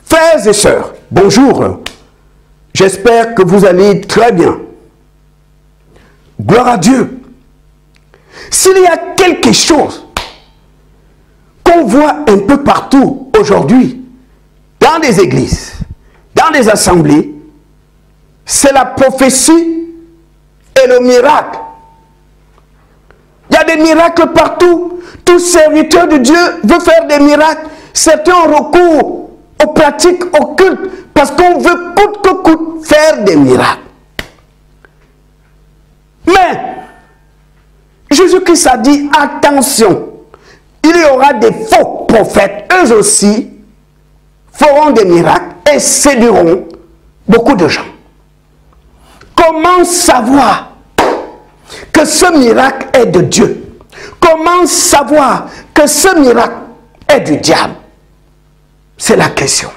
Frères et sœurs, bonjour. J'espère que vous allez très bien. Gloire à Dieu. S'il y a quelque chose qu'on voit un peu partout aujourd'hui, dans les églises, dans les assemblées, c'est la prophétie et le miracle. Il y a des miracles partout. Tout serviteur de Dieu veut faire des miracles. Certains ont recours aux pratiques occultes parce qu'on veut coûte que coûte faire des miracles. Mais Jésus-Christ a dit attention, il y aura des faux prophètes, eux aussi feront des miracles et séduiront beaucoup de gens. Comment savoir que ce miracle est de Dieu? Comment savoir que ce miracle est du diable? C'est la question.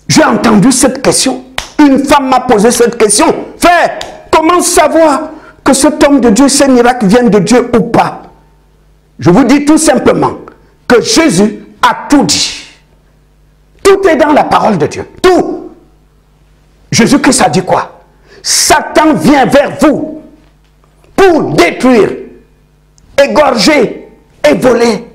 J'ai entendu cette question. Une femme m'a posé cette question. Frère, comment savoir que cet homme de Dieu, ces miracles viennent de Dieu ou pas? Je vous dis tout simplement que Jésus a tout dit. Tout est dans la parole de Dieu. Tout. Jésus-Christ a dit quoi? Satan vient vers vous pour détruire, égorger et voler.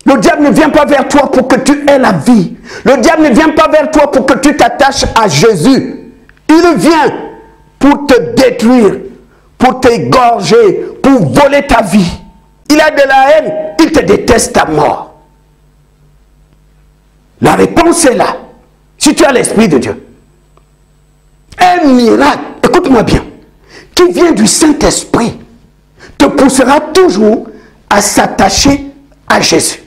Le diable ne vient pas vers toi pour que tu aies la vie. Le diable ne vient pas vers toi pour que tu t'attaches à Jésus. Il vient pour te détruire, pour t'égorger, pour voler ta vie. Il a de la haine, il te déteste à mort. La réponse est là, si tu as l'Esprit de Dieu. Un miracle, écoute-moi bien, qui vient du Saint-Esprit, te poussera toujours à s'attacher à Jésus.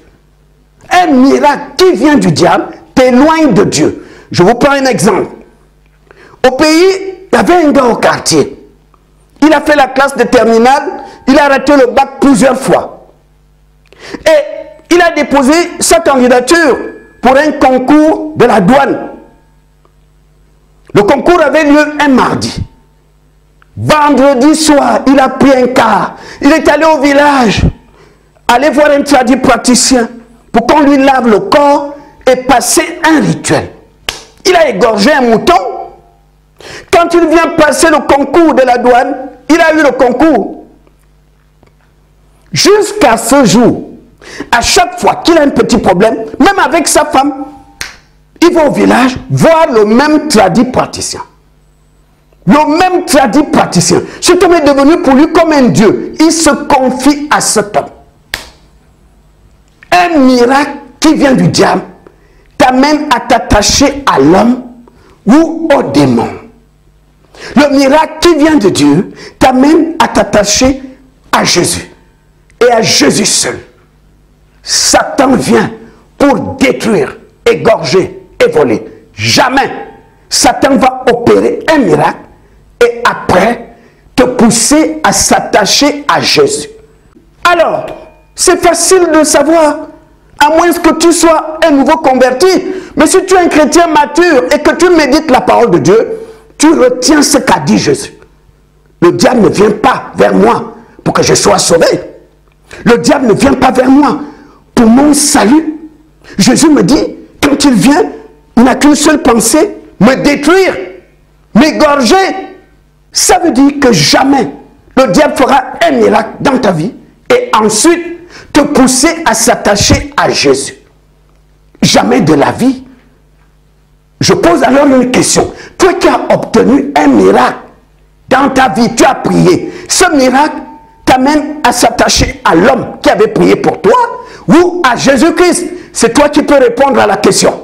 Un miracle qui vient du diable t'éloigne de Dieu. Je vous prends un exemple. Au pays, il y avait un gars au quartier. Il a fait la classe de terminale, il a raté le bac plusieurs fois. Et il a déposé sa candidature pour un concours de la douane. Le concours avait lieu un mardi. Vendredi soir, il a pris un car. Il est allé au village, aller voir un tradit praticien pour qu'on lui lave le corps et passer un rituel. Il a égorgé un mouton. Quand il vient passer le concours de la douane, il a eu le concours. Jusqu'à ce jour, à chaque fois qu'il a un petit problème, même avec sa femme, il va au village voir le même tradit praticien. Le même tradit praticien. Cet homme est devenu pour lui comme un dieu. Il se confie à cet homme. Un miracle qui vient du diable t'amène à t'attacher à l'homme ou au démon. Le miracle qui vient de Dieu t'amène à t'attacher à Jésus et à Jésus seul. Satan vient pour détruire, égorger et voler. Jamais Satan va opérer un miracle et après te pousser à s'attacher à Jésus. Alors, c'est facile de savoir, à moins que tu sois un nouveau converti. Mais si tu es un chrétien mature et que tu médites la parole de Dieu, tu retiens ce qu'a dit Jésus. Le diable ne vient pas vers moi pour que je sois sauvé. Le diable ne vient pas vers moi pour mon salut. Jésus me dit, quand il vient, il n'a qu'une seule pensée, me détruire, m'égorger. Ça veut dire que jamais le diable fera un miracle dans ta vie et ensuite te pousser à s'attacher à Jésus. Jamais de la vie. Je pose alors une question. Toi qui as obtenu un miracle dans ta vie, tu as prié. Ce miracle t'amène à s'attacher à l'homme qui avait prié pour toi ou à Jésus-Christ. C'est toi qui peux répondre à la question.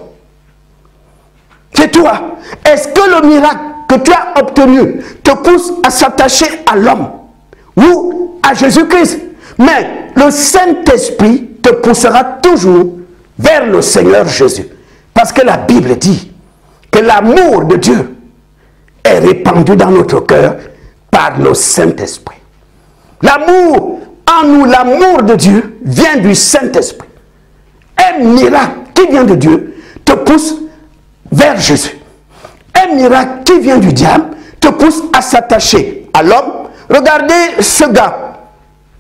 C'est toi. Est-ce que le miracle que tu as obtenu te pousse à s'attacher à l'homme ou à Jésus-Christ? Mais le Saint-Esprit te poussera toujours vers le Seigneur Jésus. Parce que la Bible dit que l'amour de Dieu est répandu dans notre cœur par le Saint-Esprit. L'amour en nous, l'amour de Dieu vient du Saint-Esprit. Un miracle qui vient de Dieu te pousse vers Jésus. Un miracle qui vient du diable te pousse à s'attacher à l'homme. Regardez ce gars.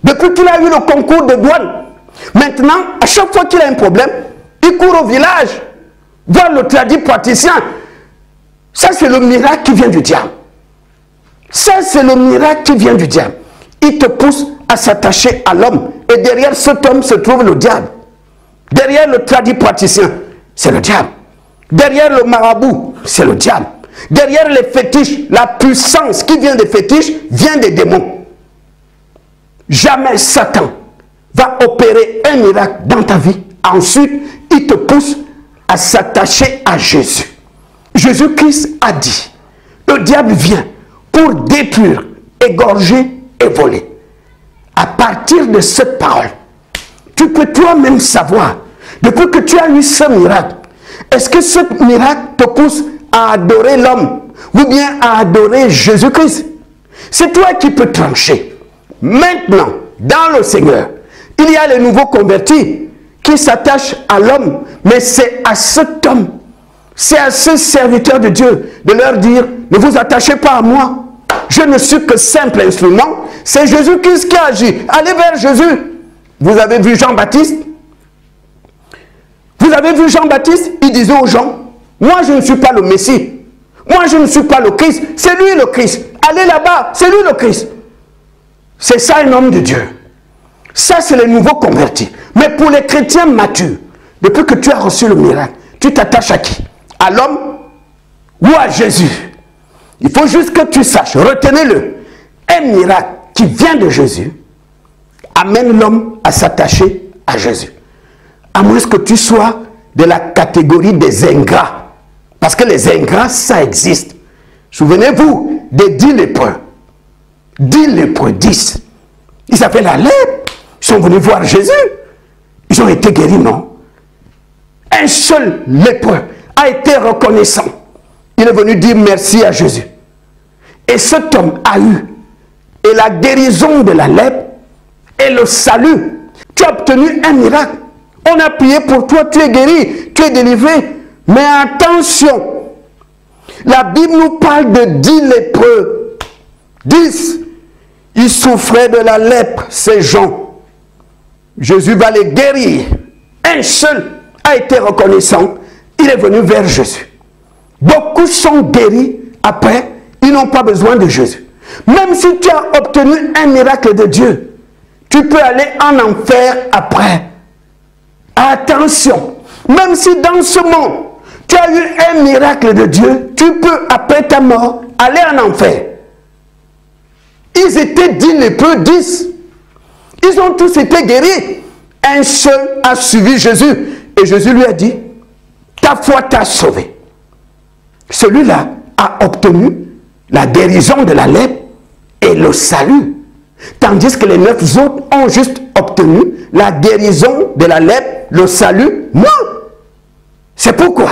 Depuis qu'il a eu le concours de douane, maintenant, à chaque fois qu'il a un problème, il court au village voir le tradit praticien. Ça, c'est le miracle qui vient du diable. Ça, c'est le miracle qui vient du diable. Il te pousse à s'attacher à l'homme. Et derrière cet homme se trouve le diable. Derrière le tradit praticien, c'est le diable. Derrière le marabout, c'est le diable. Derrière les fétiches, la puissance qui vient des fétiches vient des démons. Jamais Satan va opérer un miracle dans ta vie. Ensuite, il te pousse à s'attacher à Jésus. Jésus-Christ a dit, le diable vient pour détruire, égorger et voler. À partir de cette parole, tu peux toi-même savoir, depuis que tu as eu ce miracle, est-ce que ce miracle te pousse à adorer l'homme ou bien à adorer Jésus-Christ? C'est toi qui peux trancher. Maintenant, dans le Seigneur, il y a les nouveaux convertis qui s'attachent à l'homme, mais c'est à cet homme, c'est à ce serviteur de Dieu de leur dire, ne vous attachez pas à moi, je ne suis que simple instrument, c'est Jésus-Christ qui agit, allez vers Jésus. Vous avez vu Jean-Baptiste? Vous avez vu Jean-Baptiste? Il disait aux gens, moi je ne suis pas le Messie, moi je ne suis pas le Christ, c'est lui le Christ, allez là-bas, c'est lui le Christ. C'est ça un homme de Dieu. Ça c'est les nouveaux convertis. Mais pour les chrétiens matures, depuis que tu as reçu le miracle, tu t'attaches à qui? À l'homme ou à Jésus? Il faut juste que tu saches, retenez-le, un miracle qui vient de Jésus amène l'homme à s'attacher à Jésus. À moins que tu sois de la catégorie des ingrats. Parce que les ingrats, ça existe. Souvenez-vous des 10 lépreux. 10 lépreux, 10. Ils avaient la lèpre. Ils sont venus voir Jésus. Ils ont été guéris, non? Un seul lépreux a été reconnaissant. Il est venu dire merci à Jésus. Et cet homme a eu et la guérison de la lèpre et le salut. Tu as obtenu un miracle. On a prié pour toi, tu es guéri, tu es délivré. Mais attention, la Bible nous parle de 10 lépreux. 10. Ils souffraient de la lèpre, ces gens. Jésus va les guérir. Un seul a été reconnaissant. Il est venu vers Jésus. Beaucoup sont guéris après. Ils n'ont pas besoin de Jésus. Même si tu as obtenu un miracle de Dieu, tu peux aller en enfer après. Attention, même si dans ce monde, tu as eu un miracle de Dieu, tu peux, après ta mort, aller en enfer. Ils étaient 10 lépreux, 10. Ils ont tous été guéris. Un seul a suivi Jésus. Et Jésus lui a dit, ta foi t'a sauvé. Celui-là a obtenu la guérison de la lèpre et le salut. Tandis que les 9 autres ont juste obtenu la guérison de la lèpre, le salut. Non. C'est pourquoi,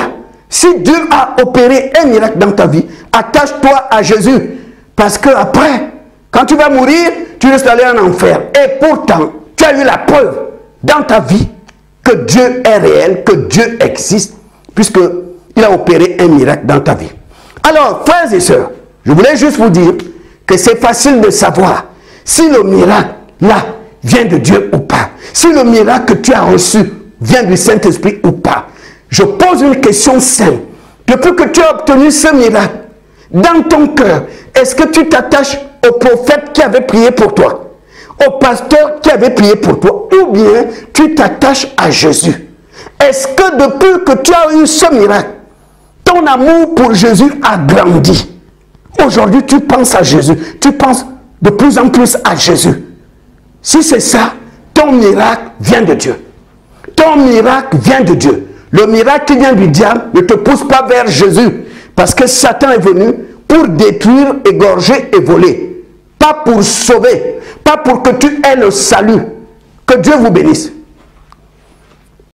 si Dieu a opéré un miracle dans ta vie, attache-toi à Jésus. Parce que après, quand tu vas mourir, tu risques d'aller en enfer. Et pourtant, tu as eu la preuve dans ta vie que Dieu est réel, que Dieu existe, puisqu'il a opéré un miracle dans ta vie. Alors, frères et sœurs, je voulais juste vous dire que c'est facile de savoir si le miracle, là, vient de Dieu ou pas. Si le miracle que tu as reçu vient du Saint-Esprit ou pas. Je pose une question simple. Depuis que tu as obtenu ce miracle, dans ton cœur, est-ce que tu t'attaches au prophète qui avait prié pour toi, au pasteur qui avait prié pour toi, ou bien tu t'attaches à Jésus? Est-ce que depuis que tu as eu ce miracle, ton amour pour Jésus a grandi? Aujourd'hui, tu penses à Jésus. Tu penses de plus en plus à Jésus. Si c'est ça, ton miracle vient de Dieu. Ton miracle vient de Dieu. Le miracle qui vient du diable ne te pousse pas vers Jésus. Parce que Satan est venu pour détruire, égorger et voler. Pas pour sauver. Pas pour que tu aies le salut. Que Dieu vous bénisse.